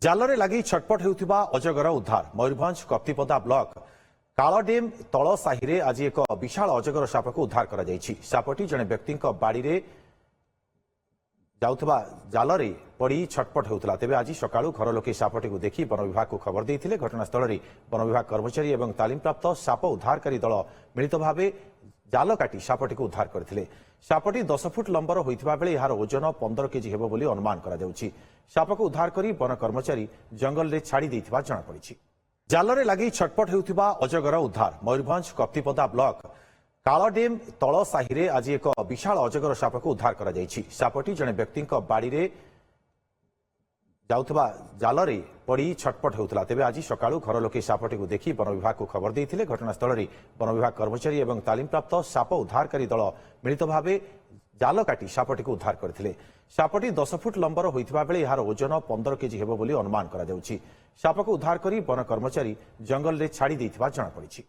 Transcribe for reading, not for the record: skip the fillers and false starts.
ଜାଲରେ ଲାଗି ଛଟପଟ ହେଉଥିବା ଅଜଗର ଉଦ୍ଧାର। ମୟୂରଭଞ୍ଜ କପ୍ତିପଦା ବ୍ଲକ କାଳଡେମ୍ ତଳ ସାହିରେ ଆଜି ଏକ ବିଶାଳ ଅଜଗର ସାପକୁ ଉଦ୍ଧାର କରାଯାଇଛି। ସାପଟି ଜଣେ ବ୍ୟକ୍ତିଙ୍କ ବାଡ଼ିରେ ଯାଉଥିବା ଜାଲରେ ପଡ଼ି ଛଟପଟ ହେଉଥିଲା। ତେବେ ଆଜି ସକାଳୁ ଘର ଲୋକେ ସାପଟିକୁ ଦେଖି ବନ ବିଭାଗକୁ ଖବର ଦେଇଥିଲେ। ଘଟଣାସ୍ଥଳରେ ବନ ବିଭାଗ କର୍ମଚାରୀ ଏବଂ ତାଲିମପ୍ରାପ୍ତ ସାପ ଉଦ୍ଧାରକାରୀ ଦଳ ମିଳିତ ଭାବେ ଜାଲ କାଟି ସାପଟିକୁ ଉଦ୍ଧାର କରିଥିଲେ। ସାପଟି 10 ଫୁଟ ଲମ୍ବର ହୋଇଥିବା ବେଳେ ଏହାର ଓଜନ 15 କେଜି ହେବ ବୋଲି ଅନୁମାନ କରାଯାଉଛି। ସାପକୁ ଉଦ୍ଧାର କରି ବନ କର୍ମଚାରୀ ଜଙ୍ଗଲରେ ଛାଡ଼ି ଦେଇଥିବା ଜଣାପଡ଼ିଛି। ଜାଲରେ ଲାଗି ଛଟପଟ ହେଉଥିବା ଅଜଗର ଉଦ୍ଧାର। ମୟୂରଭଞ୍ଜ କପ୍ତିପଦା ବ୍ଲକ କାଳଡେମ୍ ତଳ ସାହିରେ ଆଜି ଏକ ବିଶାଳ ଅଜଗର ସାପକୁ ଉଦ୍ଧାର କରାଯାଇଛି। ସାପଟି ଜଣେ ବ୍ୟକ୍ତିଙ୍କ ବାଡ଼ିରେ ଯାଉଥିବା ଜାଲରେ ପଡ଼ି ଛଟପଟ ହେଉଥିଲା। ତେବେ ଆଜି ସକାଳୁ ଘର ଲୋକେ ସାପଟିକୁ ଦେଖି ବନ ବିଭାଗକୁ ଖବର ଦେଇଥିଲେ। ଘଟଣାସ୍ଥଳରେ ବନ ବିଭାଗ କର୍ମଚାରୀ ଏବଂ ତାଲିମପ୍ରାପ୍ତ ସାପ ଉଦ୍ଧାରକାରୀ ଦଳ ମିଳିତ ଭାବେ ଜାଲ କାଟି ସାପଟିକୁ ଉଦ୍ଧାର କରିଥିଲେ। ସାପଟି 10 ଫୁଟ ଲମ୍ବର ହୋଇଥିବା ବେଳେ ଏହାର ଓଜନ 15 କେଜି ହେବ ବୋଲି ଅନୁମାନ କରାଯାଉଛି। ସାପକୁ ଉଦ୍ଧାର କରି ବନ କର୍ମଚାରୀ ଜଙ୍ଗଲରେ ଛାଡ଼ି ଦେଇଥିବା ଜଣାପଡ଼ିଛି।